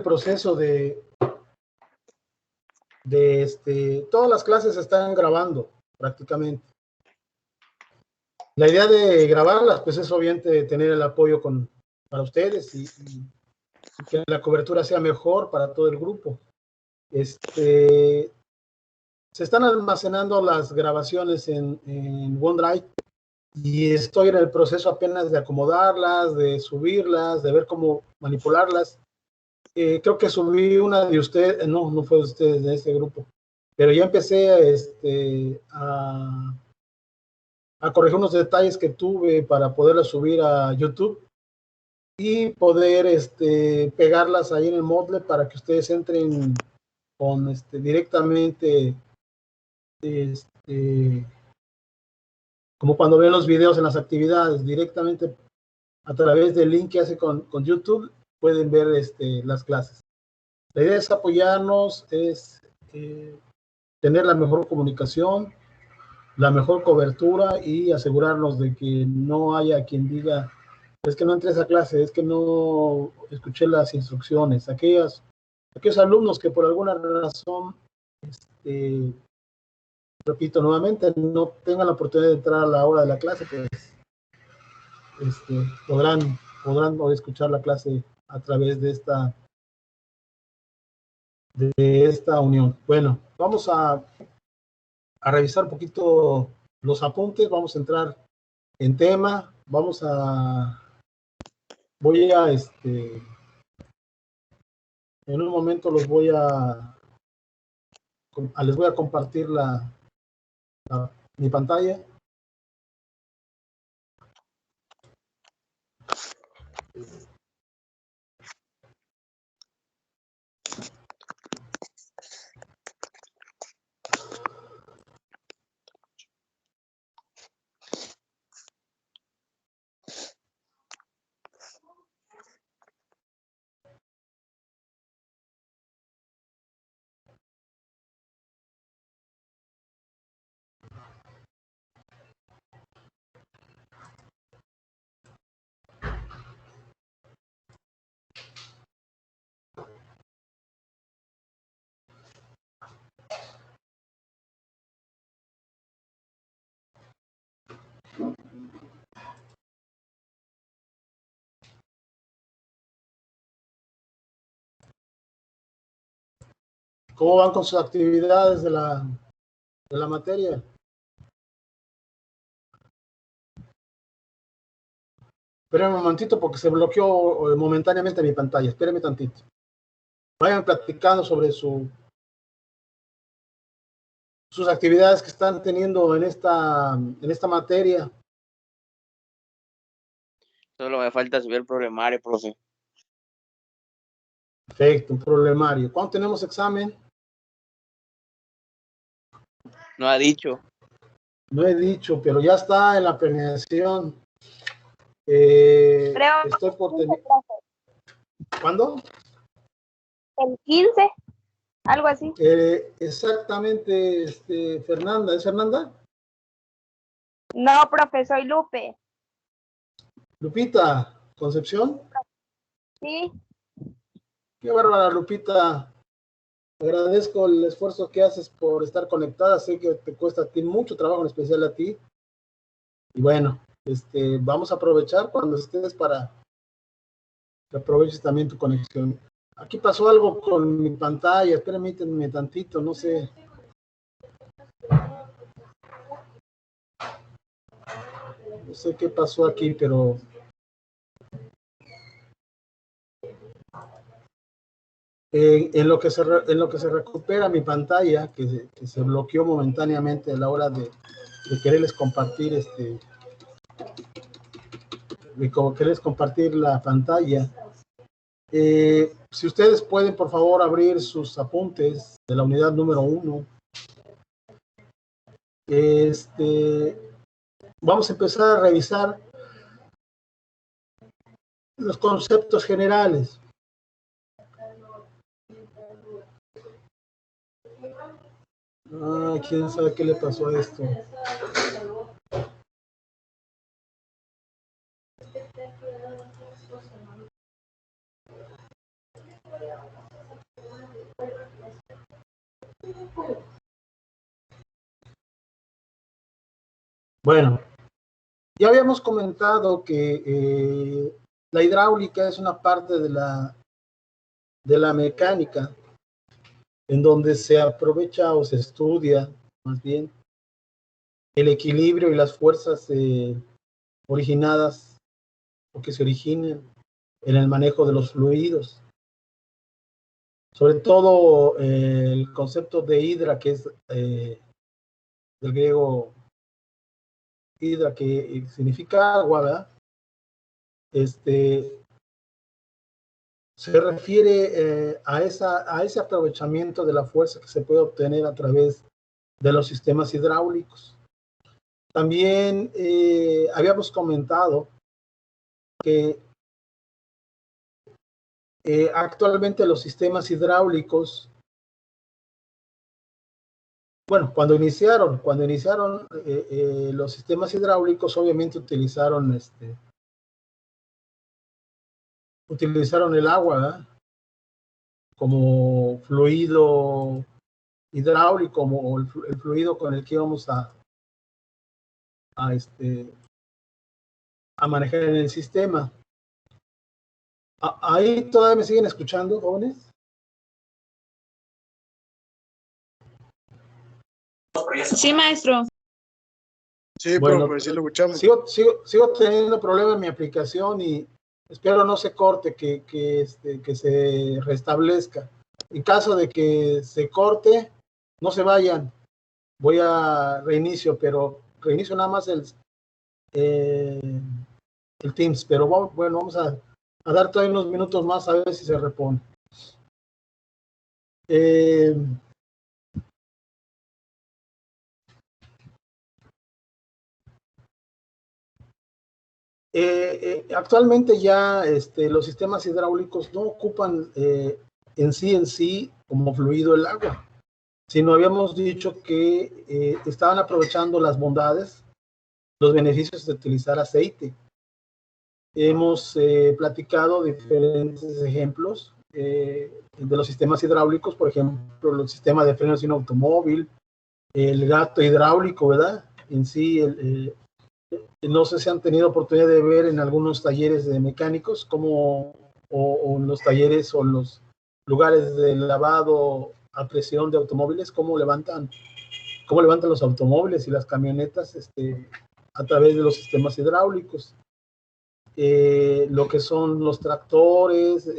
proceso de todas las clases se están grabando prácticamente. La idea de grabarlas, pues es obviamente tener el apoyo para ustedes y que la cobertura sea mejor para todo el grupo. Se están almacenando las grabaciones en OneDrive y estoy en el proceso apenas de acomodarlas, de subirlas, de ver cómo manipularlas. Creo que subí una de ustedes, no fue de ustedes, de este grupo, pero ya empecé a corregir unos detalles que tuve para poderlas subir a YouTube y poder pegarlas ahí en el Moodle para que ustedes entren con directamente como cuando ven los videos en las actividades, directamente a través del link que hace con YouTube, pueden ver las clases. La idea es apoyarnos, es tener la mejor comunicación, la mejor cobertura y asegurarnos de que no haya quien diga, es que no entré a esa clase, es que no escuché las instrucciones. Aquellos alumnos que por alguna razón, repito nuevamente, no tengan la oportunidad de entrar a la hora de la clase, pues podrán escuchar la clase a través de esta unión. Bueno, vamos a revisar un poquito los apuntes, vamos a entrar en tema, en un momento les voy a compartir mi pantalla. ¿Cómo van con sus actividades de la materia? Espérenme un momentito porque se bloqueó momentáneamente mi pantalla. Espérenme tantito. Vayan platicando sobre sus actividades que están teniendo en esta materia. Solo me falta subir el problemario, profe. Perfecto, un problemario. ¿Cuándo tenemos examen? No ha dicho. No he dicho, pero ya está en la planeación. Estoy por tener. ¿Cuándo? El 15, algo así. Exactamente, Fernanda. ¿Es Fernanda? No, profe, soy Lupe. Lupita, Concepción. Sí. Qué bárbara, Lupita. Agradezco el esfuerzo que haces por estar conectada. Sé que te cuesta a ti mucho trabajo, en especial a ti. Y bueno, vamos a aprovechar cuando estés para que aproveches también tu conexión. Aquí pasó algo con mi pantalla. Permítanme tantito, no sé. No sé qué pasó aquí, pero en lo que se recupera mi pantalla, que se bloqueó momentáneamente a la hora de quererles compartir quererles compartir la pantalla. Si ustedes pueden, por favor, abrir sus apuntes de la unidad número 1. Vamos a empezar a revisar los conceptos generales. ¿Quién sabe qué le pasó a esto? Bueno, ya habíamos comentado que la hidráulica es una parte de la mecánica en donde se aprovecha o se estudia más bien el equilibrio y las fuerzas originadas o que se originen en el manejo de los fluidos. Sobre todo el concepto de hidra, que es del griego hidra, que significa agua, ¿verdad? Se refiere a ese aprovechamiento de la fuerza que se puede obtener a través de los sistemas hidráulicos. También habíamos comentado que actualmente los sistemas hidráulicos, bueno, cuando iniciaron los sistemas hidráulicos, obviamente utilizaron el agua, ¿verdad? Como fluido hidráulico, como el fluido con el que íbamos a, a manejar en el sistema. ¿Ahí todavía me siguen escuchando, jóvenes? Sí, maestro. Sí, Bueno, profe, sí lo escuchamos. sigo teniendo problemas en mi aplicación y espero no se corte, que se restablezca. En caso de que se corte, no se vayan. Voy a reinicio, pero reinicio nada más el Teams, pero bueno, vamos a dar todavía unos minutos más a ver si se repone. Actualmente ya los sistemas hidráulicos no ocupan en sí como fluido el agua, sino habíamos dicho que estaban aprovechando las bondades, los beneficios de utilizar aceite. Hemos platicado diferentes ejemplos de los sistemas hidráulicos, por ejemplo, el sistema de frenos de un automóvil, el gato hidráulico, ¿verdad? En sí, no sé si han tenido oportunidad de ver en algunos talleres de mecánicos, o en los talleres o en los lugares de lavado a presión de automóviles, cómo levantan los automóviles y las camionetas a través de los sistemas hidráulicos. Lo que son los tractores,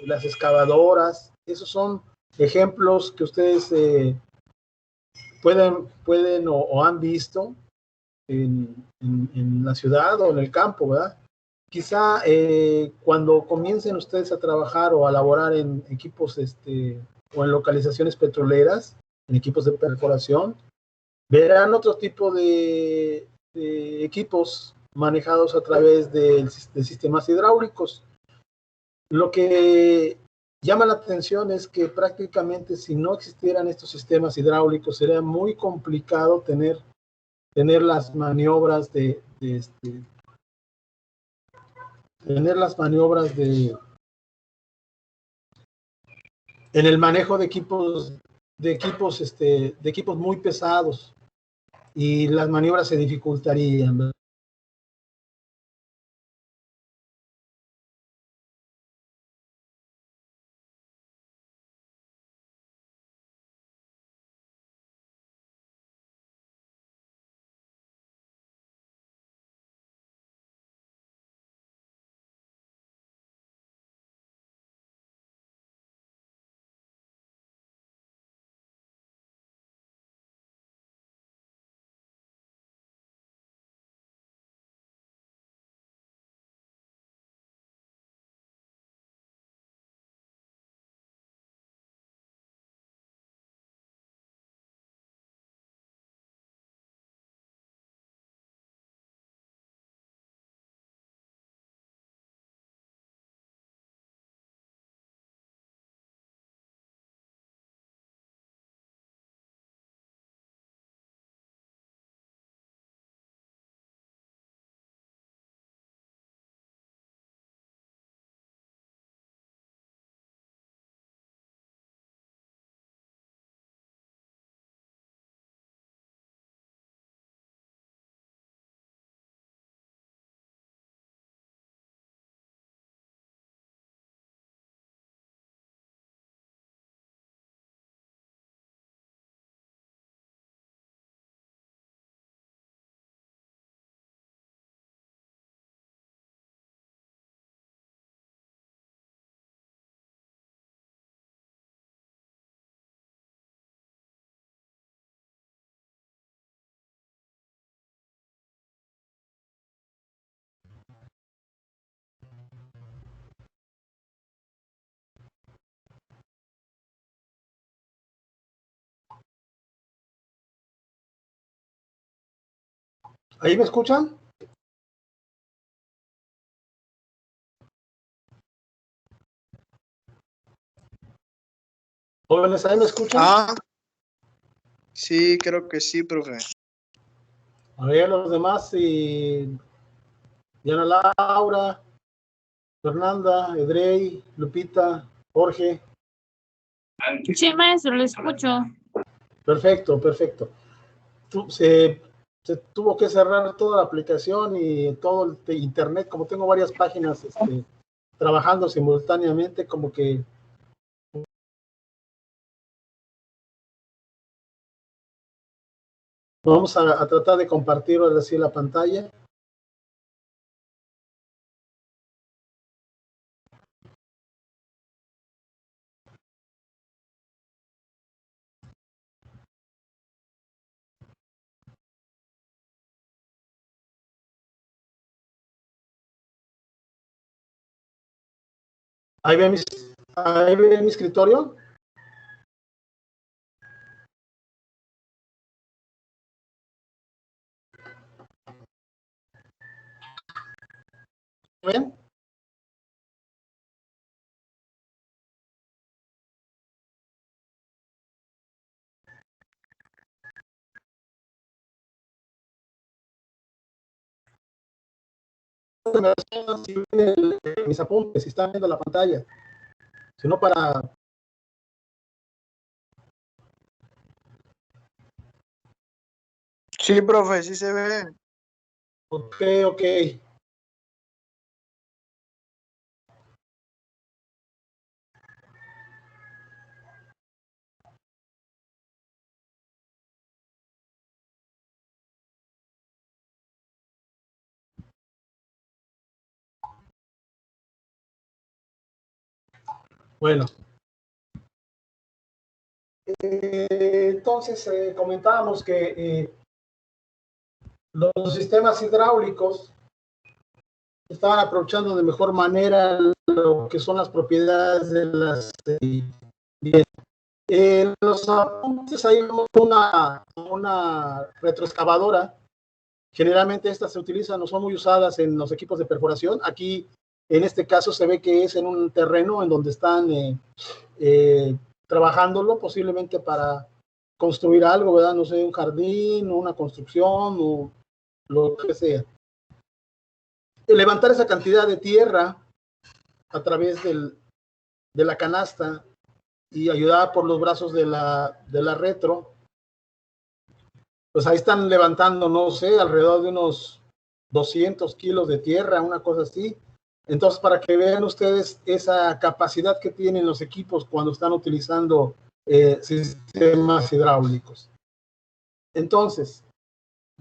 las excavadoras, esos son ejemplos que ustedes pueden o han visto en la ciudad o en el campo, ¿verdad? Quizá cuando comiencen ustedes a trabajar o a laborar en equipos o en localizaciones petroleras, en equipos de perforación, verán otro tipo de equipos manejados a través de sistemas hidráulicos. Lo que llama la atención es que prácticamente si no existieran estos sistemas hidráulicos sería muy complicado tener las maniobras en el manejo de equipos muy pesados, y las maniobras se dificultarían, ¿verdad? ¿Ahí me escuchan? Jóvenes, ¿ahí me escuchan? Ah, sí, creo que sí, profe. A ver, los demás, y Diana Laura, Fernanda, Edrey, Lupita, Jorge. Sí, maestro, lo escucho. Perfecto, perfecto. Se tuvo que cerrar toda la aplicación y todo el internet, como tengo varias páginas trabajando simultáneamente, como que vamos a tratar de compartir ahora sí la pantalla. Ahí ve mi escritorio. ¿Ven? Si ven mis apuntes, si están viendo la pantalla, sino para... Sí, profe, sí se ve. Ok, ok. Bueno. Entonces, comentábamos que los sistemas hidráulicos estaban aprovechando de mejor manera lo que son las propiedades de las... bien. En los apuntes ahí vemos una retroexcavadora. Generalmente estas se utilizan, no son muy usadas en los equipos de perforación. Aquí, en este caso, se ve que es en un terreno en donde están trabajándolo, posiblemente para construir algo, ¿verdad? No sé, un jardín, o una construcción, o lo que sea. Levantar esa cantidad de tierra a través de la canasta y ayudada por los brazos de la retro, pues ahí están levantando, no sé, alrededor de unos 200 kilos de tierra, una cosa así. Entonces, para que vean ustedes esa capacidad que tienen los equipos cuando están utilizando sistemas hidráulicos. Entonces,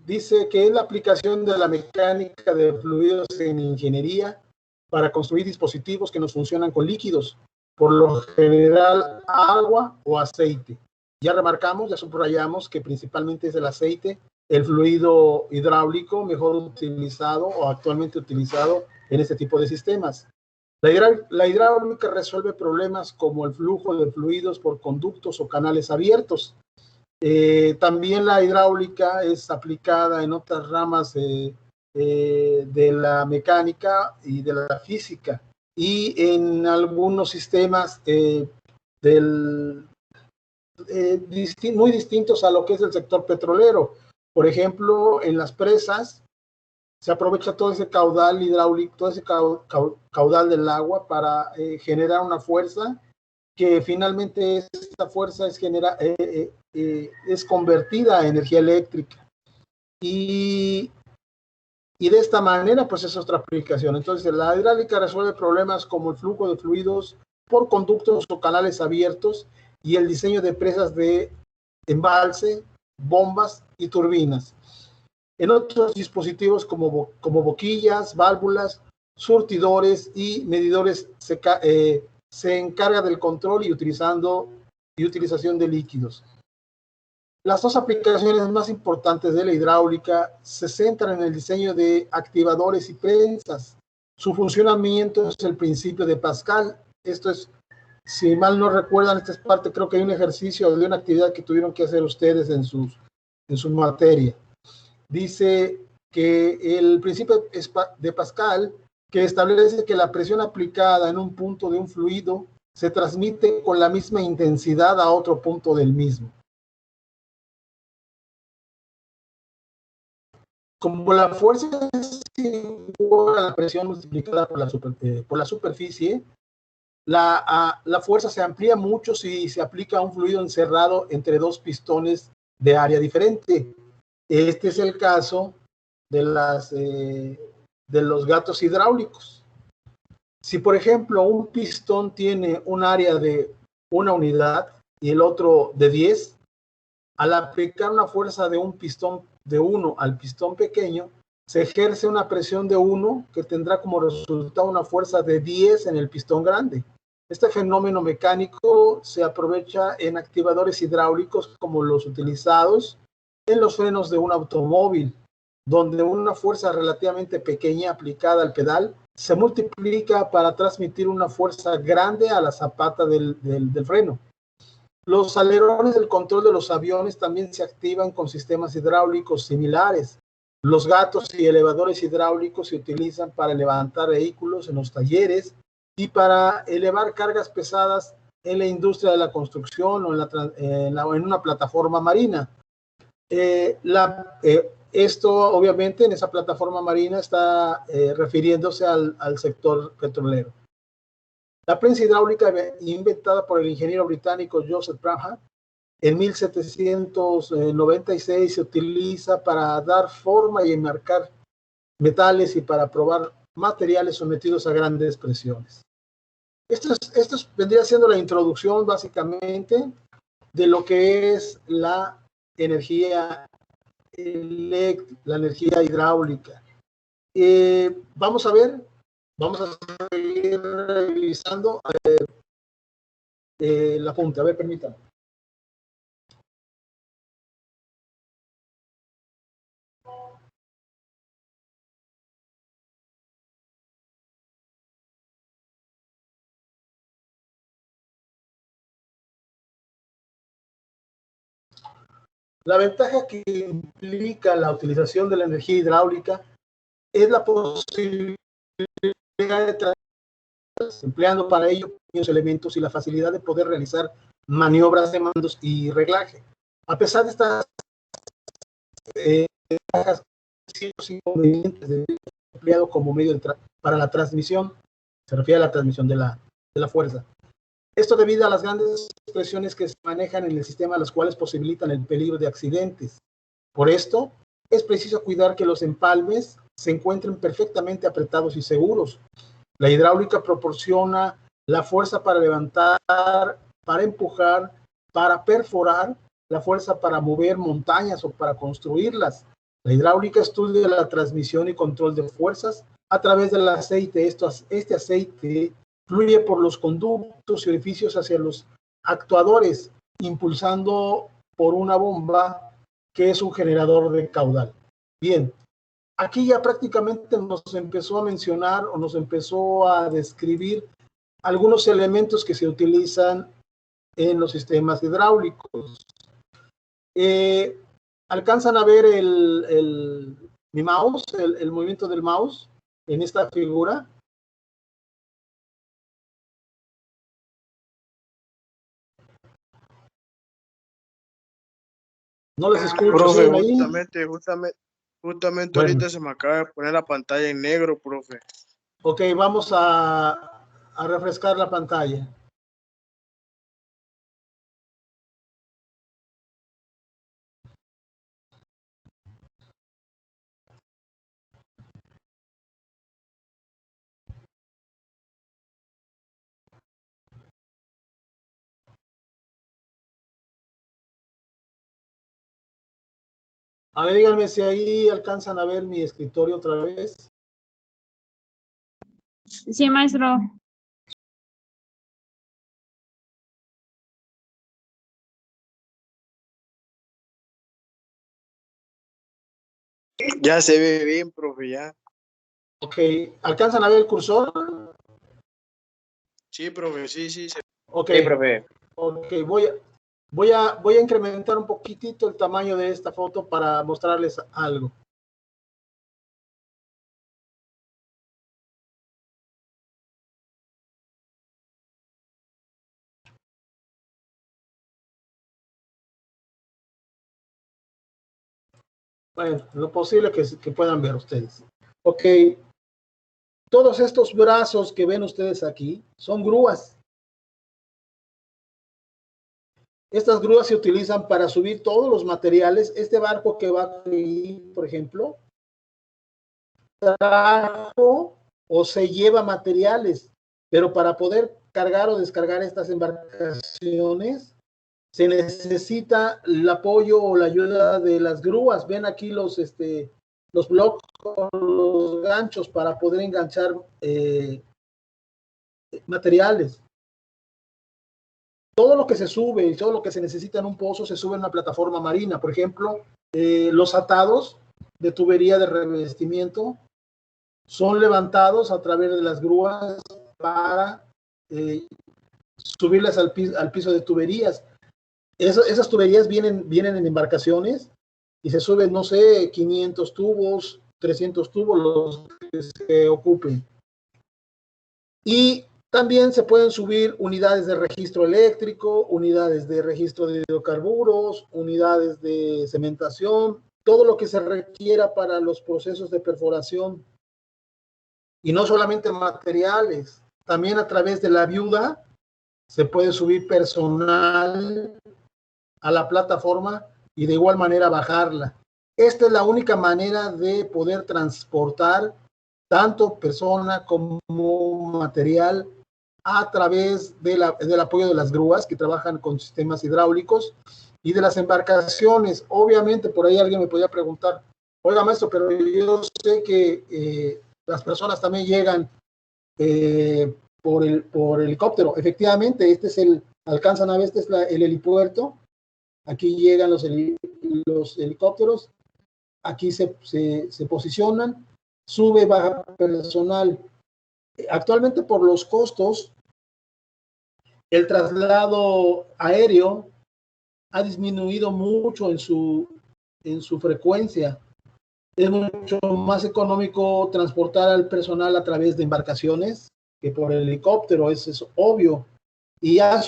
dice que es la aplicación de la mecánica de fluidos en ingeniería para construir dispositivos que nos funcionan con líquidos, por lo general agua o aceite. Ya remarcamos, ya subrayamos que principalmente es el aceite, el fluido hidráulico mejor utilizado o actualmente utilizado en este tipo de sistemas. La hidráulica resuelve problemas como el flujo de fluidos por conductos o canales abiertos. También la hidráulica es aplicada en otras ramas de la mecánica y de la física y en algunos sistemas muy distintos a lo que es el sector petrolero. Por ejemplo, en las presas se aprovecha todo ese caudal hidráulico, todo ese caudal del agua para generar una fuerza que finalmente esta fuerza es convertida a energía eléctrica. Y de esta manera, pues es otra aplicación. Entonces, la hidráulica resuelve problemas como el flujo de fluidos por conductos o canales abiertos y el diseño de presas de embalse, bombas y turbinas. En otros dispositivos como boquillas, válvulas, surtidores y medidores se encarga del control y utilización de líquidos. Las dos aplicaciones más importantes de la hidráulica se centran en el diseño de activadores y prensas. Su funcionamiento es el principio de Pascal. Esto es, si mal no recuerdan, esta es parte, creo que hay un ejercicio de una actividad que tuvieron que hacer ustedes en su materia. Dice que el principio de Pascal, que establece que la presión aplicada en un punto de un fluido se transmite con la misma intensidad a otro punto del mismo. Como la fuerza es igual a la presión multiplicada por la superficie, la fuerza se amplía mucho si se aplica a un fluido encerrado entre dos pistones de área diferente. Este es el caso de los gatos hidráulicos. Si, por ejemplo, un pistón tiene un área de 1 unidad y el otro de 10, al aplicar una fuerza de un pistón de 1 al pistón pequeño, se ejerce una presión de 1 que tendrá como resultado una fuerza de 10 en el pistón grande. Este fenómeno mecánico se aprovecha en activadores hidráulicos como los utilizados en los frenos de un automóvil, donde una fuerza relativamente pequeña aplicada al pedal se multiplica para transmitir una fuerza grande a la zapata del freno. Los alerones del control de los aviones también se activan con sistemas hidráulicos similares. Los gatos y elevadores hidráulicos se utilizan para levantar vehículos en los talleres y para elevar cargas pesadas en la industria de la construcción o en una plataforma marina. Esto, obviamente, en esa plataforma marina está refiriéndose al sector petrolero. La prensa hidráulica, inventada por el ingeniero británico Joseph Brabham en 1796, se utiliza para dar forma y enmarcar metales y para probar materiales sometidos a grandes presiones. Esto vendría siendo la introducción, básicamente, de lo que es la energía hidráulica. Vamos a seguir revisando la punta. A ver, permítanme. La ventaja que implica la utilización de la energía hidráulica es la posibilidad de empleando para ello pequeños elementos y la facilidad de poder realizar maniobras de mandos y reglaje. A pesar de estas ventajas, ciertos inconvenientes de empleado como medio para la transmisión, se refiere a la transmisión de la fuerza. Esto debido a las grandes presiones que se manejan en el sistema, las cuales posibilitan el peligro de accidentes. Por esto, es preciso cuidar que los empalmes se encuentren perfectamente apretados y seguros. La hidráulica proporciona la fuerza para levantar, para empujar, para perforar, la fuerza para mover montañas o para construirlas. La hidráulica estudia la transmisión y control de fuerzas a través del aceite. Este aceite fluye por los conductos y orificios hacia los actuadores, impulsando por una bomba que es un generador de caudal. Bien, aquí ya prácticamente nos empezó a mencionar o nos empezó a describir algunos elementos que se utilizan en los sistemas hidráulicos. ¿Alcanzan a ver mi mouse, el movimiento del mouse en esta figura? No les escucho. Profe, ¿sí? justamente Bueno. ahorita se me acaba de poner la pantalla en negro, profe. Ok, vamos a refrescar la pantalla. A ver, díganme si ahí alcanzan a ver mi escritorio otra vez. Sí, maestro. Ya se ve bien, profe, ya. Ok, ¿alcanzan a ver el cursor? Sí, profe, sí. Ok, Sí, profe. ok, voy a incrementar un poquitito el tamaño de esta foto para mostrarles algo. Bueno, lo posible que puedan ver ustedes. Ok, todos estos brazos que ven ustedes aquí son grúas. Estas grúas se utilizan para subir todos los materiales. Este barco que va aquí, por ejemplo, trajo o se lleva materiales, pero para poder cargar o descargar estas embarcaciones se necesita el apoyo o la ayuda de las grúas. Ven aquí los blocos, los ganchos para poder enganchar materiales. Todo lo que se sube y todo lo que se necesita en un pozo se sube en una plataforma marina. Por ejemplo, los atados de tubería de revestimiento son levantados a través de las grúas para subirlas al piso de tuberías. Esas tuberías vienen en embarcaciones y se suben, no sé, 500 tubos, 300 tubos, los que se ocupen. Y también se pueden subir unidades de registro eléctrico, unidades de registro de hidrocarburos, unidades de cementación, todo lo que se requiera para los procesos de perforación. Y no solamente materiales, también a través de la viuda se puede subir personal a la plataforma y de igual manera bajarla. Esta es la única manera de poder transportar tanto persona como material a través del apoyo de las grúas que trabajan con sistemas hidráulicos y de las embarcaciones. Obviamente, por ahí alguien me podía preguntar, oiga maestro, pero yo sé que las personas también llegan por helicóptero. Efectivamente, alcanzan a ver, este es el helipuerto. Aquí llegan los helicópteros, aquí se posicionan, sube, baja personal. Actualmente por los costos, el traslado aéreo ha disminuido mucho en su frecuencia. Es mucho más económico transportar al personal a través de embarcaciones que por el helicóptero, eso es obvio. Y ha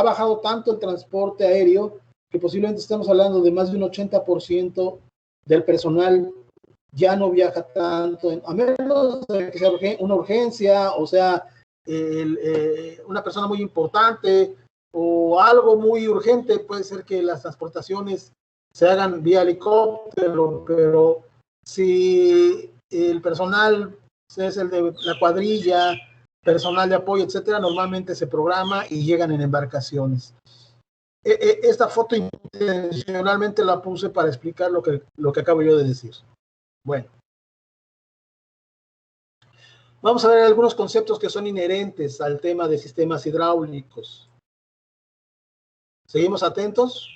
bajado tanto el transporte aéreo que posiblemente estamos hablando de más de un 80% del personal ya no viaja tanto, a menos de que sea una urgencia, o sea, una persona muy importante o algo muy urgente. Puede ser que las transportaciones se hagan vía helicóptero, pero si el personal es el de la cuadrilla, personal de apoyo, etcétera, normalmente se programa y llegan en embarcaciones. Esta foto intencionalmente la puse para explicar lo que acabo yo de decir. Bueno, vamos a ver algunos conceptos que son inherentes al tema de sistemas hidráulicos. ¿Seguimos atentos?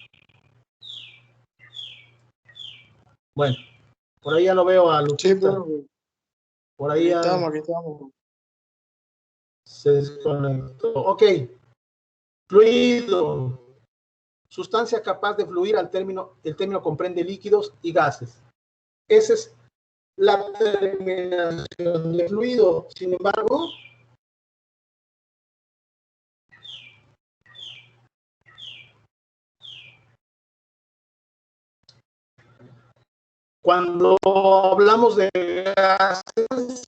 Bueno, por ahí ya lo veo a Luchita. Sí, pero por ahí ya aquí estamos. Se desconectó. Ok. Fluido. Sustancia capaz de fluir el término comprende líquidos y gases. Esa es la terminación de fluido. Sin embargo, cuando hablamos de gases,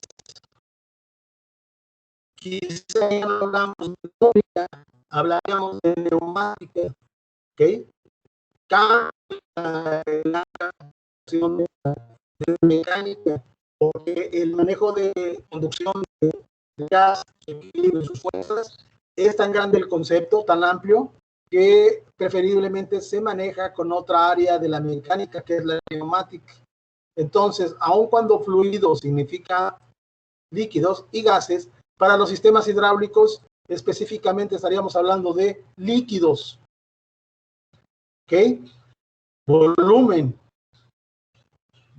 quizá ya no hablamos de fluida, hablaríamos de neumática, ¿ok? La acción de mecánica, porque el manejo de conducción de gas y sus fuerzas es tan grande el concepto, tan amplio, que preferiblemente se maneja con otra área de la mecánica, que es la neumática. Entonces, aun cuando fluido significa líquidos y gases, para los sistemas hidráulicos específicamente estaríamos hablando de líquidos. ¿Ok? Volumen.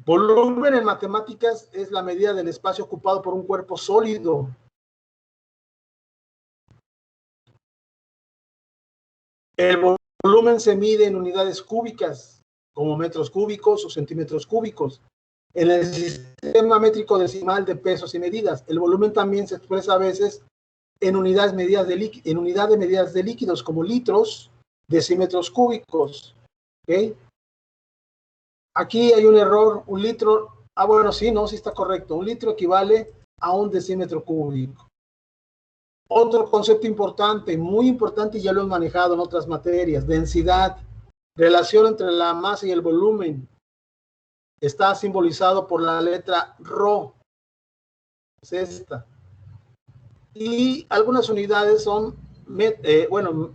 Volumen en matemáticas es la medida del espacio ocupado por un cuerpo sólido. El volumen se mide en unidades cúbicas, como metros cúbicos o centímetros cúbicos. En el sistema métrico decimal de pesos y medidas, el volumen también se expresa a veces en unidades medidas de medidas de líquidos, como litros, decímetros cúbicos. ¿Okay? Aquí hay un error, un litro, bueno, sí, no, sí está correcto. Un litro equivale a un decímetro cúbico. Otro concepto importante, muy importante, y ya lo hemos manejado en otras materias, densidad, relación entre la masa y el volumen. Está simbolizado por la letra Rho, es esta. Y algunas unidades son, bueno,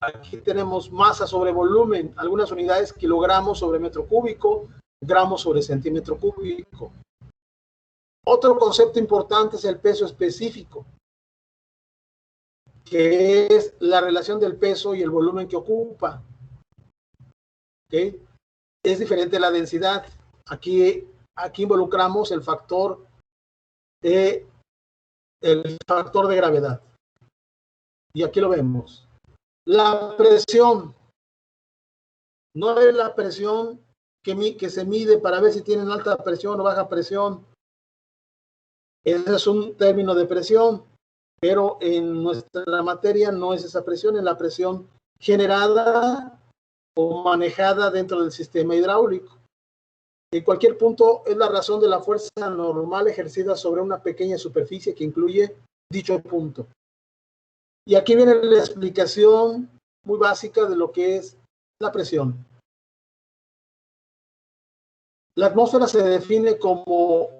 aquí tenemos masa sobre volumen, algunas unidades kilogramos sobre metro cúbico, gramos sobre centímetro cúbico. Otro concepto importante es el peso específico, que es la relación del peso y el volumen que ocupa. ¿Okay? Es diferente a la densidad. Aquí involucramos el factor de gravedad. Y aquí lo vemos. La presión no es la presión que se mide para ver si tienen alta presión o baja presión. Ese es un término de presión, pero en nuestra materia no es esa presión, es la presión generada o manejada dentro del sistema hidráulico. En cualquier punto es la razón de la fuerza normal ejercida sobre una pequeña superficie que incluye dicho punto. Y aquí viene la explicación muy básica de lo que es la presión. La atmósfera se define como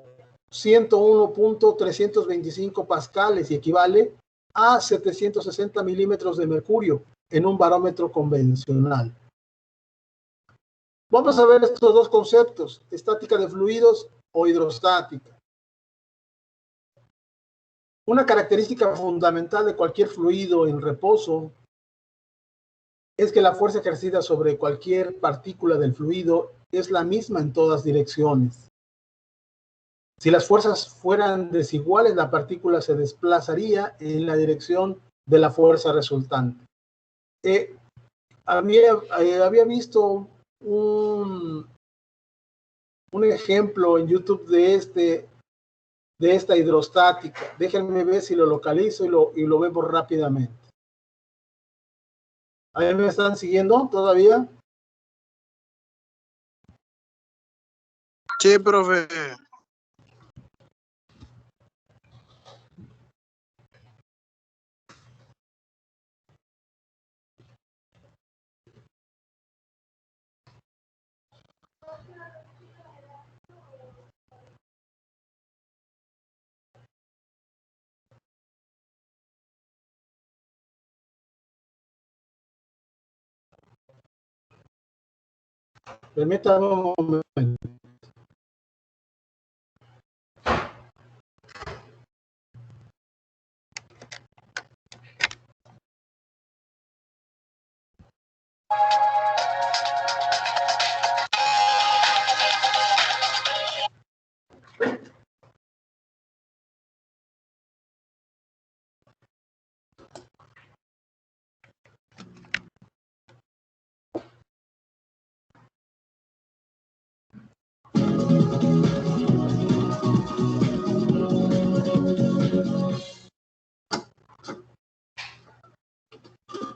101.325 pascales y equivale a 760 milímetros de mercurio en un barómetro convencional. Vamos a ver estos dos conceptos, estática de fluidos o hidrostática. Una característica fundamental de cualquier fluido en reposo es que la fuerza ejercida sobre cualquier partícula del fluido es la misma en todas direcciones. Si las fuerzas fueran desiguales, la partícula se desplazaría en la dirección de la fuerza resultante. Había visto un ejemplo en YouTube de esta hidrostática. Déjenme ver si lo localizo y lo vemos rápidamente. ¿Ahí me están siguiendo todavía? Sí, profe. Permítame un momento.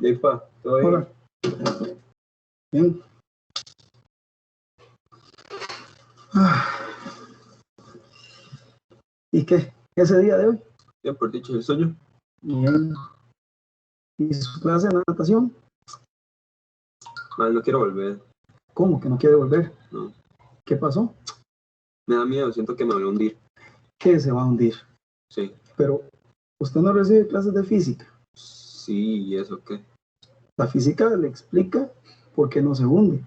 Yepa, ¿todo bien? Hola. Bien. ¿Y qué? ¿Ese día de hoy? Bien, por dicho, ¿el suyo? Bien. ¿Y su clase de natación? Mal, no quiero volver. ¿Cómo que no quiere volver? No. ¿Qué pasó? Me da miedo, siento que me voy a hundir. ¿Qué se va a hundir? Sí. Pero, ¿usted no recibe clases de física? Sí, ¿y eso qué? La física le explica por qué no se hunde.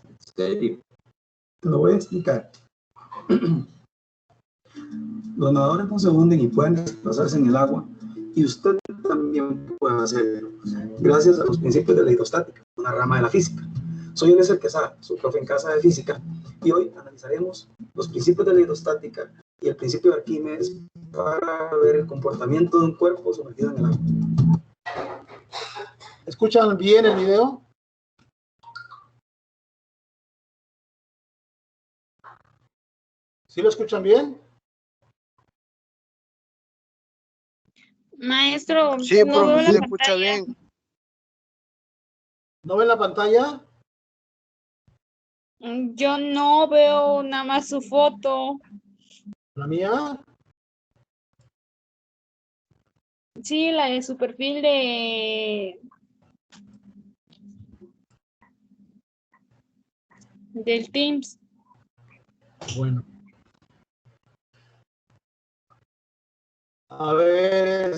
¿En serio? Te lo voy a explicar. Los nadadores no se hunden y pueden desplazarse en el agua, y usted también puede hacerlo, gracias a los principios de la hidrostática, una rama de la física. Soy Eliezer Quesada, su profe en casa de física, y hoy analizaremos los principios de la hidrostática y el principio de Arquímedes para ver el comportamiento de un cuerpo sumergido en el agua. ¿Escuchan bien el video? ¿Sí lo escuchan bien? Maestro, Sí, no profe, veo la se escucha pantalla. bien. ¿No ven la pantalla? Yo no veo nada más su foto. La mía, Sí, la de su perfil del Teams. bueno. A ver,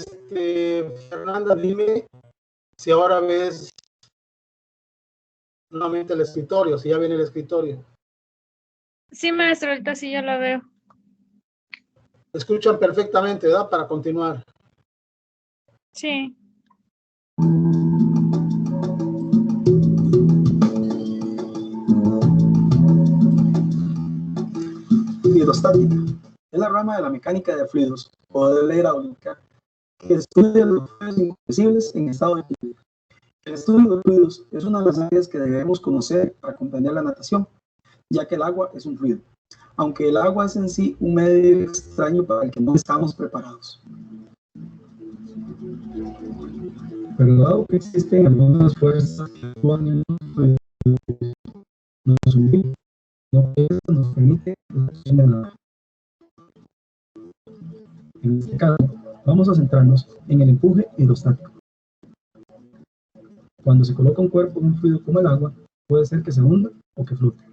Fernanda, dime si ahora ves nuevamente el escritorio, si ya viene el escritorio. Sí, maestro, ahorita sí ya la veo. Escuchan perfectamente, ¿verdad? Para continuar. Sí. Hidrostática es la rama de la mecánica de fluidos o de la hidráulica que estudia los fluidos incompresibles en estado de equilibrio. El estudio de los fluidos es una de las áreas que debemos conocer para comprender la natación, ya que el agua es un fluido, aunque el agua es en sí un medio extraño para el que no estamos preparados. Pero dado que existen algunas fuerzas que actúan en los fluidos, nos permite la acción del agua. En este caso, vamos a centrarnos en el empuje hidrostático. Cuando se coloca un cuerpo en un fluido como el agua, puede ser que se hunda o que flote.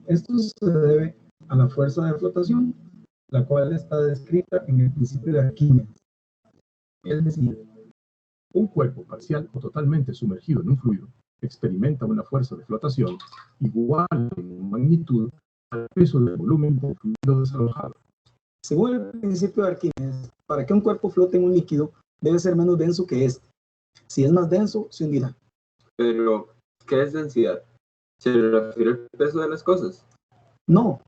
Esto se debe a la fuerza de flotación, la cual está descrita en el principio de Arquímedes. Es decir, un cuerpo parcial o totalmente sumergido en un fluido experimenta una fuerza de flotación igual en magnitud al peso del volumen del fluido desalojado. Según el principio de Arquímedes, para que un cuerpo flote en un líquido, debe ser menos denso que este. Si es más denso, se hundirá. Pero, ¿qué es densidad? ¿Se refiere al peso de las cosas? No.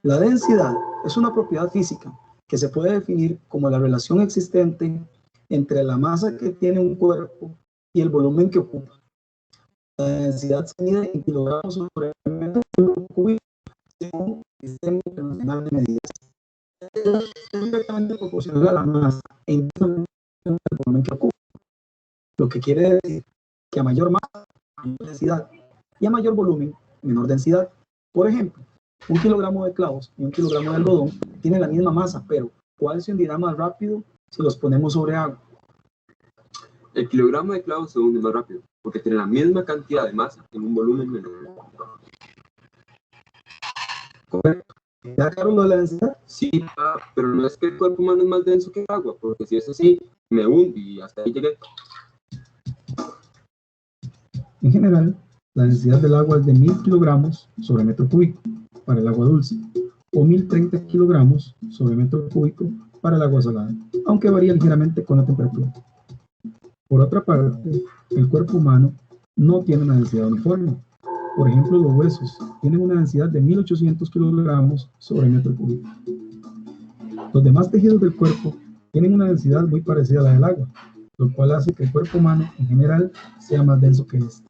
La densidad es una propiedad física que se puede definir como la relación existente entre la masa que tiene un cuerpo y el volumen que ocupa. La densidad se mide en kilogramos sobre metro cúbico según el Sistema Internacional de Medidas. Es directamente proporcional a la masa e inversamente al volumen que ocupa. Lo que quiere decir que a mayor masa, mayor densidad, y a mayor volumen, menor densidad. Por ejemplo, 1 kilogramo de clavos y 1 kilogramo de algodón tienen la misma masa, pero ¿cuál se hundirá más rápido si los ponemos sobre agua? El kilogramo de clavos se hunde más rápido, porque tiene la misma cantidad de masa en un volumen menor. Correcto. ¿Está claro lo de la densidad? Sí, pero no es que el cuerpo humano es más denso que el agua, porque si es así, me hunde y hasta ahí llegué. En general, la densidad del agua es de 1000 kilogramos sobre metro cúbico para el agua dulce, o 1030 kilogramos sobre metro cúbico para el agua salada, aunque varía ligeramente con la temperatura. Por otra parte, el cuerpo humano no tiene una densidad uniforme. Por ejemplo, los huesos tienen una densidad de 1800 kilogramos sobre metro cúbico. Los demás tejidos del cuerpo tienen una densidad muy parecida a la del agua, lo cual hace que el cuerpo humano en general sea más denso que este.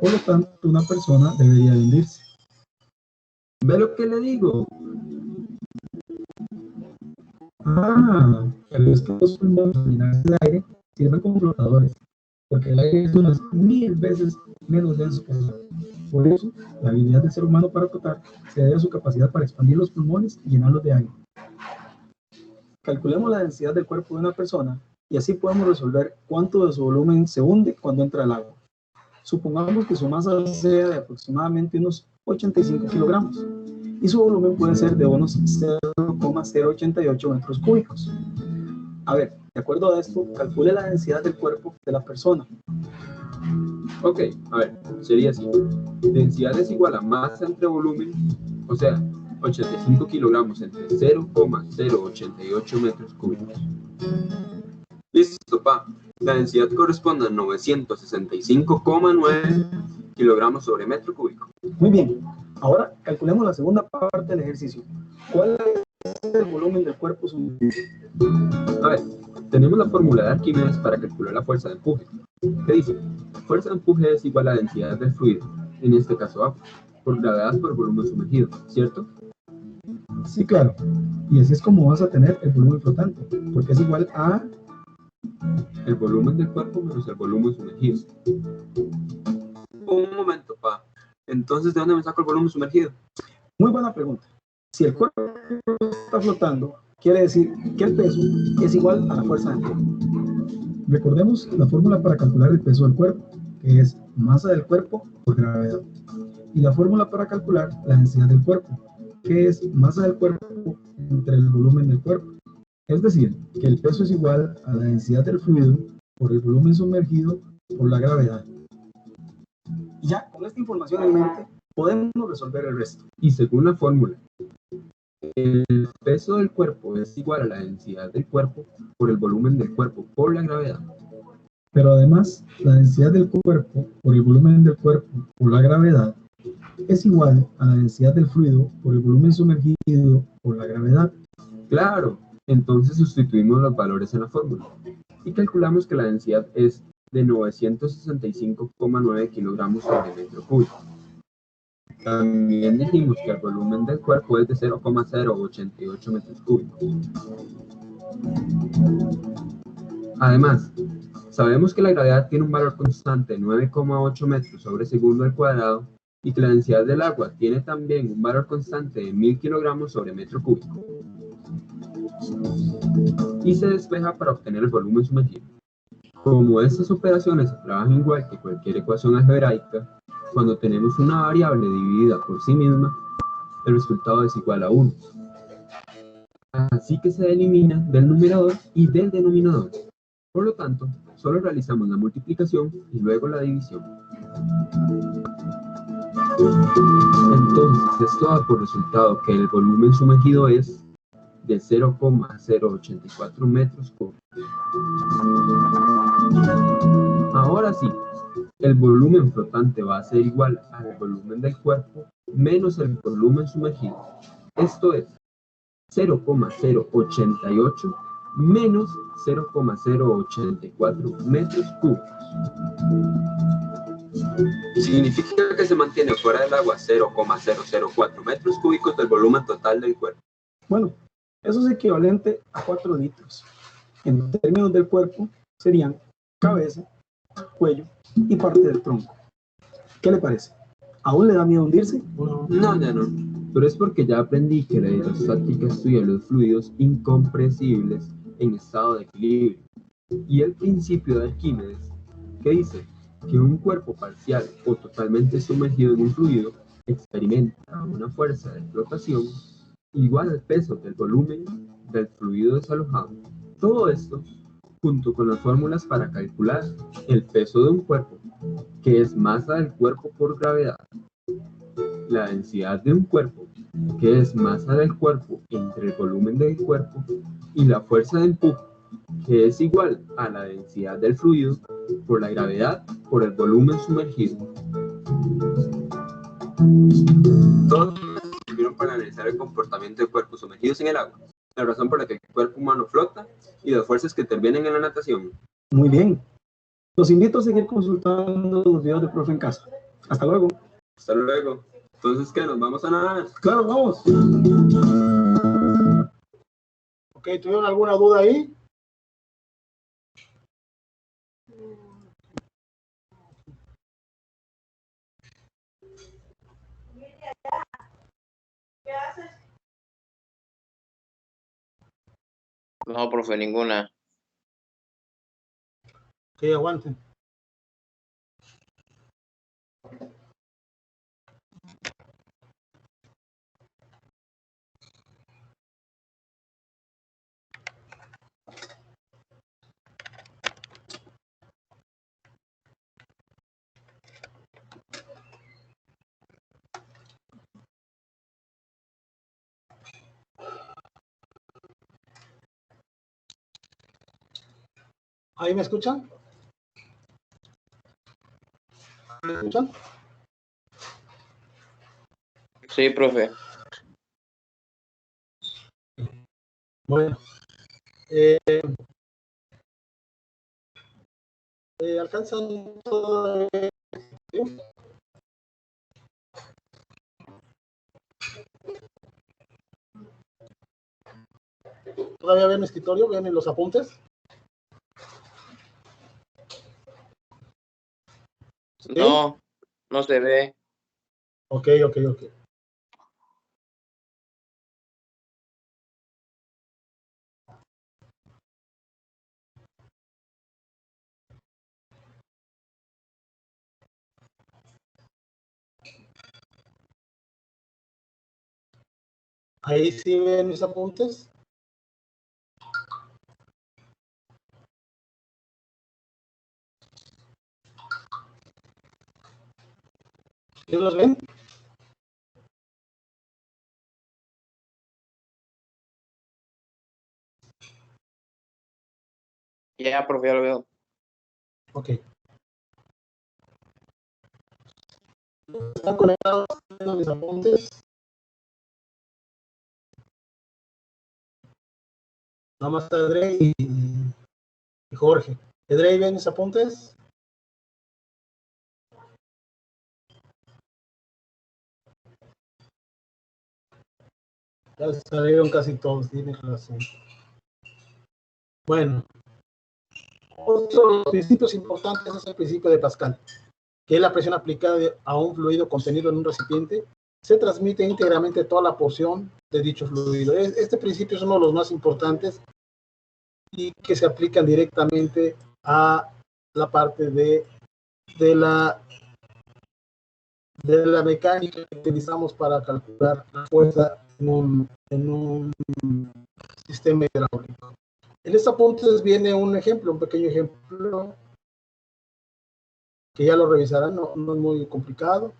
Por lo tanto, una persona debería de hundirse. ¿Ve lo que le digo? Pero es que los pulmones al llenarse de aire sirven como flotadores, porque el aire es unas 1000 veces menos denso que el agua. Por eso, la habilidad del ser humano para flotar se debe a su capacidad para expandir los pulmones y llenarlos de aire. Calculemos la densidad del cuerpo de una persona y así podemos resolver cuánto de su volumen se hunde cuando entra el agua. Supongamos que su masa sea de aproximadamente unos 85 kilogramos y su volumen puede ser de unos 0,088 metros cúbicos. A ver, de acuerdo a esto, calcule la densidad del cuerpo de la persona. Ok, a ver, sería así. Densidad es igual a masa entre volumen, o sea, 85 kilogramos entre 0,088 metros cúbicos. Listo, pa. La densidad corresponde a 965,9 kilogramos sobre metro cúbico. Muy bien. Ahora calculemos la segunda parte del ejercicio. ¿Cuál es el volumen del cuerpo sumergido? A ver, tenemos la fórmula de Arquímedes para calcular la fuerza de empuje. ¿Qué dice? Fuerza de empuje es igual a la densidad del fluido, en este caso agua, por gravedad por volumen sumergido, ¿cierto? Sí, claro. Y así es como vas a tener el volumen flotante, porque es igual a el volumen del cuerpo menos el volumen sumergido. Un momento, pa. Entonces, ¿de dónde me saco el volumen sumergido? Muy buena pregunta. Si el cuerpo está flotando, quiere decir que el peso es igual a la fuerza del cuerpo. Recordemos la fórmula para calcular el peso del cuerpo, que es masa del cuerpo por gravedad. Y la fórmula para calcular la densidad del cuerpo, que es masa del cuerpo entre el volumen del cuerpo. Es decir, que el peso es igual a la densidad del fluido por el volumen sumergido por la gravedad. Y ya con esta información en mente, podemos resolver el resto. Y según la fórmula, el peso del cuerpo es igual a la densidad del cuerpo por el volumen del cuerpo por la gravedad. Pero además, la densidad del cuerpo por el volumen del cuerpo por la gravedad es igual a la densidad del fluido por el volumen sumergido por la gravedad. Claro, entonces sustituimos los valores en la fórmula y calculamos que la densidad es de 965,9 kilogramos sobre metro cúbico. También dijimos que el volumen del cuerpo es de 0,088 metros cúbicos. Además, sabemos que la gravedad tiene un valor constante de 9,8 metros sobre segundo al cuadrado y que la densidad del agua tiene también un valor constante de 1000 kilogramos sobre metro cúbico. Y se despeja para obtener el volumen sumergido. Como estas operaciones se trabajan igual que cualquier ecuación algebraica, cuando tenemos una variable dividida por sí misma, el resultado es igual a 1. Así que se elimina del numerador y del denominador. Por lo tanto, solo realizamos la multiplicación y luego la división. Entonces, esto da por resultado que el volumen sumergido es de 0,084 metros cúbicos. Ahora sí, el volumen flotante va a ser igual al volumen del cuerpo menos el volumen sumergido. Esto es 0,088 menos 0,084 metros cúbicos. Significa que se mantiene fuera del agua 0,004 metros cúbicos del volumen total del cuerpo. Bueno, eso es equivalente a 4 litros. En términos del cuerpo, serían cabeza, cuello y parte del tronco. ¿Qué le parece? ¿Aún le da miedo hundirse? No, ya no. Pero es porque ya aprendí que la hidrostática estudia los fluidos incompresibles en estado de equilibrio. Y el principio de Arquímedes, que dice que un cuerpo parcial o totalmente sumergido en un fluido experimenta una fuerza de flotación igual al peso del volumen del fluido desalojado. Todo esto junto con las fórmulas para calcular el peso de un cuerpo, que es masa del cuerpo por gravedad, la densidad de un cuerpo, que es masa del cuerpo entre el volumen del cuerpo, y la fuerza de empuje, que es igual a la densidad del fluido por la gravedad por el volumen sumergido. Todos sirvieron para analizar el comportamiento de cuerpos sumergidos en el agua, la razón por la que el cuerpo humano flota y las fuerzas que intervienen en la natación. Muy bien. Los invito a seguir consultando los videos de profe en casa. Hasta luego. Hasta luego. Entonces, ¿qué? ¿Nos vamos a nadar? Claro, vamos. Ok, ¿tuvieron alguna duda ahí? No, profe, ninguna. Ok, aguanten. ¿Ahí me escuchan? ¿Me escuchan? Sí, profe. Bueno. ¿Alcanzan todo? ¿Todavía ven mi escritorio? ¿Ven los apuntes? ¿Sí? No. No se ve. Ok. Ahí sí ven mis apuntes. ¿Sí los ven? Ya, profe, ya lo veo. Ok. ¿Están conectados a mis apuntes? Nada más está Edrey y Jorge. ¿Edrey ven mis apuntes? Ya salieron casi todos, tienen razón. Bueno, otro de los principios importantes es el principio de Pascal, que es la presión aplicada a un fluido contenido en un recipiente, se transmite íntegramente toda la porción de dicho fluido. Este principio es uno de los más importantes y que se aplican directamente a la parte de la mecánica que utilizamos para calcular la fuerza en un sistema hidráulico. En este punto viene un ejemplo, un pequeño ejemplo, que ya lo revisarán, no es muy complicado.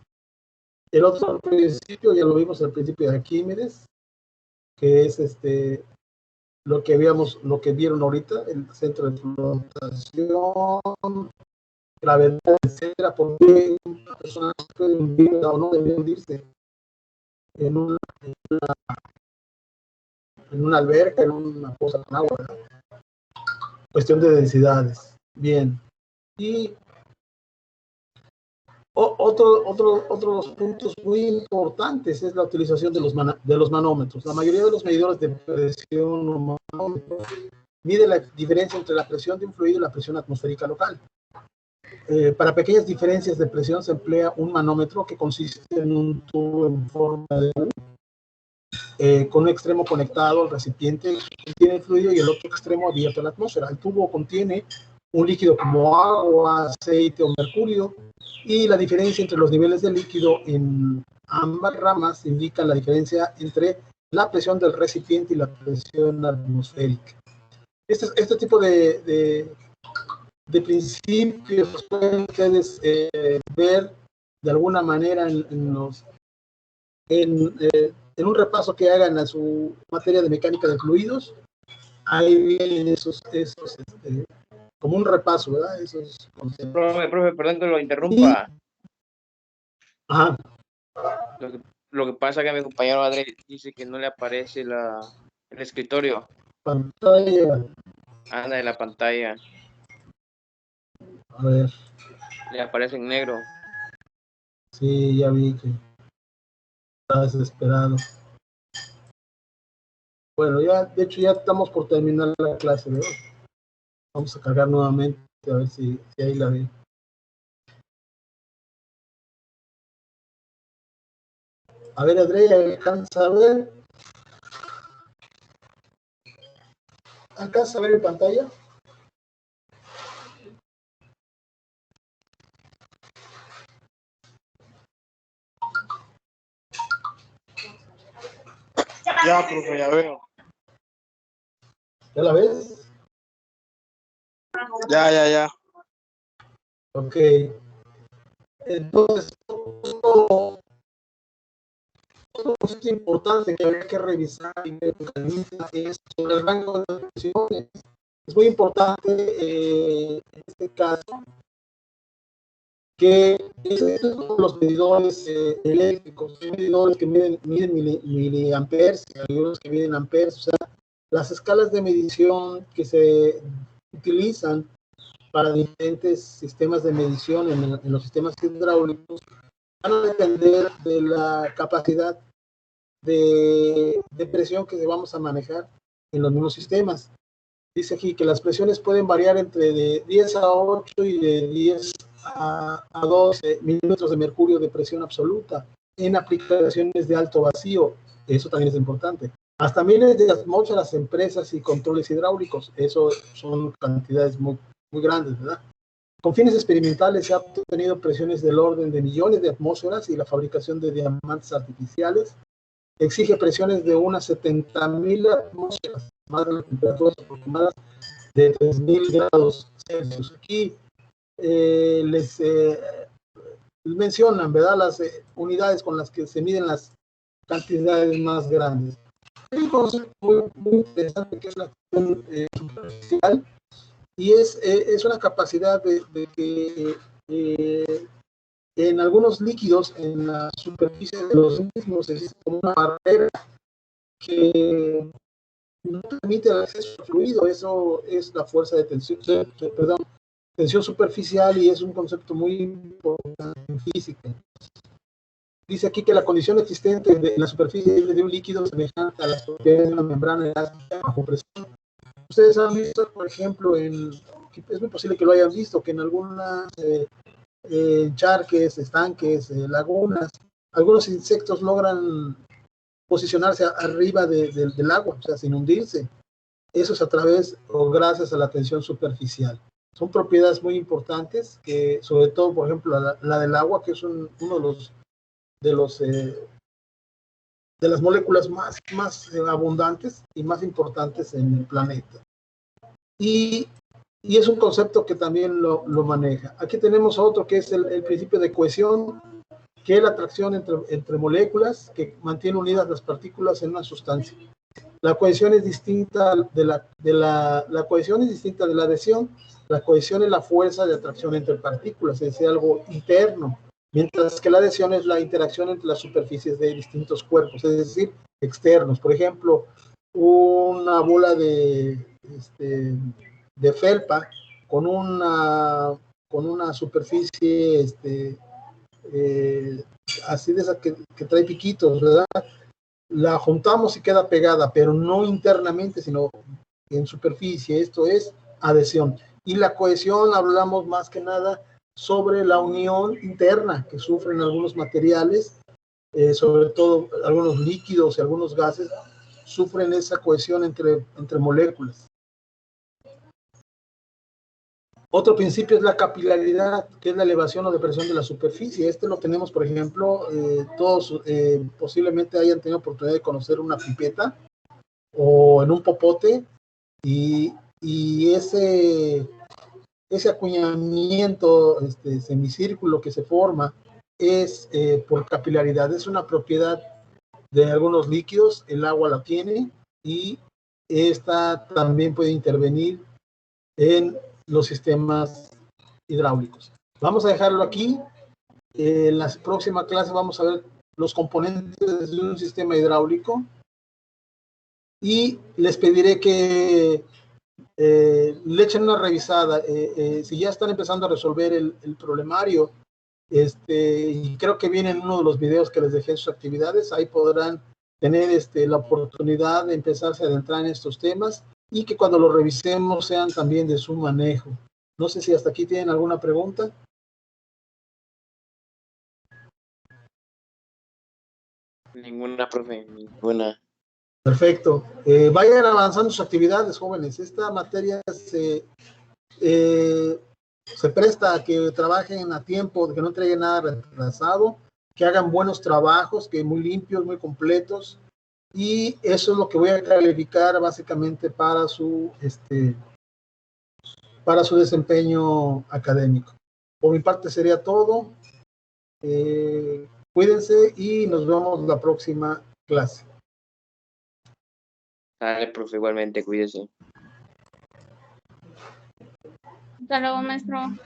El otro principio, ya lo vimos al principio de Arquímedes, que es lo que vieron ahorita, el centro de flotación, gravedad, etcétera, porque una persona puede hundir o no debe hundirse en una alberca, en una cosa con agua, ¿verdad? Cuestión de densidades. Bien. Y otros puntos muy importantes es la utilización de los manómetros. La mayoría de los medidores de presión o manómetros mide la diferencia entre la presión de un fluido y la presión atmosférica local. Para pequeñas diferencias de presión se emplea un manómetro que consiste en un tubo en forma de con un extremo conectado al recipiente que contiene el fluido y el otro extremo abierto a la atmósfera. El tubo contiene un líquido como agua, aceite o mercurio, y la diferencia entre los niveles de líquido en ambas ramas indica la diferencia entre la presión del recipiente y la presión atmosférica. Este tipo de principios los pueden ustedes ver de alguna manera en un repaso que hagan a su materia de mecánica de fluidos. Ahí vienen esos como un repaso, ¿verdad? Esos conceptos. Profe, perdón que lo interrumpa. Ajá. Lo que pasa es que mi compañero Adri dice que no le aparece el escritorio. Pantalla. Anda en la pantalla. A ver. Le aparece en negro. Sí, ya vi que está desesperado. Bueno, ya, de hecho, ya estamos por terminar la clase, ¿verdad? Vamos a cargar nuevamente a ver si ahí la ve. A ver, Andrea, ¿alcanza a ver? ¿Alcanza a ver en pantalla? Ya, profe, ya veo. ¿Ya la ves? Ya. Ok. Entonces, otro concepto importante que habría que revisar y ver es sobre el rango de presiones. Es muy importante en este caso que los medidores eléctricos, hay medidores que miden miliamperes, hay otros que miden amperes, o sea, las escalas de medición que se utilizan para diferentes sistemas de medición en los sistemas hidráulicos van a depender de la capacidad de presión que vamos a manejar en los mismos sistemas. Dice aquí que las presiones pueden variar entre de 10 a 8 y de 10 a 12 milímetros de mercurio de presión absoluta en aplicaciones de alto vacío. Eso también es importante. Hasta miles de atmósferas en presas y controles hidráulicos. Eso son cantidades muy grandes, ¿verdad? Con fines experimentales se han obtenido presiones del orden de millones de atmósferas y la fabricación de diamantes artificiales exige presiones de unas 70.000 atmósferas, más de las temperaturas aproximadas de 3.000 grados Celsius. Aquí les mencionan, ¿verdad?, las unidades con las que se miden las cantidades más grandes. Hay un concepto muy interesante que es la acción superficial, y es una capacidad de que en algunos líquidos en la superficie de los mismos existe como una barrera que no permite el acceso al fluido. Eso es la fuerza de tensión, tensión superficial, y es un concepto muy importante en física. Dice aquí que la condición existente en la superficie de un líquido semejante a las propiedades de una membrana elástica bajo presión. Ustedes han visto, por ejemplo, es muy posible que lo hayan visto, que en algunas charques, estanques, lagunas, algunos insectos logran posicionarse arriba del agua, o sea, sin hundirse. Eso es a través o gracias a la tensión superficial. Son propiedades muy importantes, que sobre todo, por ejemplo, la del agua, que es uno de las moléculas más abundantes y más importantes en el planeta. Y es un concepto que también lo maneja. Aquí tenemos otro que es el principio de cohesión, que es la atracción entre moléculas que mantiene unidas las partículas en una sustancia. La cohesión es distinta de la cohesión es distinta de la adhesión. La cohesión es la fuerza de atracción entre partículas, es decir, algo interno, mientras que la adhesión es la interacción entre las superficies de distintos cuerpos, es decir, externos. Por ejemplo, una bola de felpa con una superficie así de esa que trae piquitos, ¿verdad? La juntamos y queda pegada, pero no internamente, sino en superficie. Esto es adhesión. Y la cohesión, hablamos más que nada sobre la unión interna que sufren algunos materiales, sobre todo algunos líquidos y algunos gases, sufren esa cohesión entre moléculas. Otro principio es la capilaridad, que es la elevación o depresión de la superficie. Este lo tenemos, por ejemplo, todos posiblemente hayan tenido oportunidad de conocer una pipeta o en un popote, y ese acuñamiento semicírculo que se forma es por capilaridad. Es una propiedad de algunos líquidos, el agua la tiene, y esta también puede intervenir en los sistemas hidráulicos. Vamos a dejarlo aquí. En la próxima clase vamos a ver los componentes de un sistema hidráulico, y les pediré que le echen una revisada. Si ya están empezando a resolver el problemario, y creo que viene en uno de los videos que les dejé en sus actividades, ahí podrán tener la oportunidad de empezarse a adentrar en estos temas, y que cuando lo revisemos sean también de su manejo. No sé si hasta aquí tienen alguna pregunta. Ninguna, profe, ninguna. Perfecto. Vayan avanzando sus actividades, jóvenes. Esta materia se presta a que trabajen a tiempo, que no entreguen nada retrasado, que hagan buenos trabajos, que muy limpios, muy completos, y eso es lo que voy a calificar básicamente para su desempeño académico. Por mi parte sería todo. Cuídense y nos vemos la próxima clase. Dale, profe, igualmente, cuídese. Hasta luego, maestro.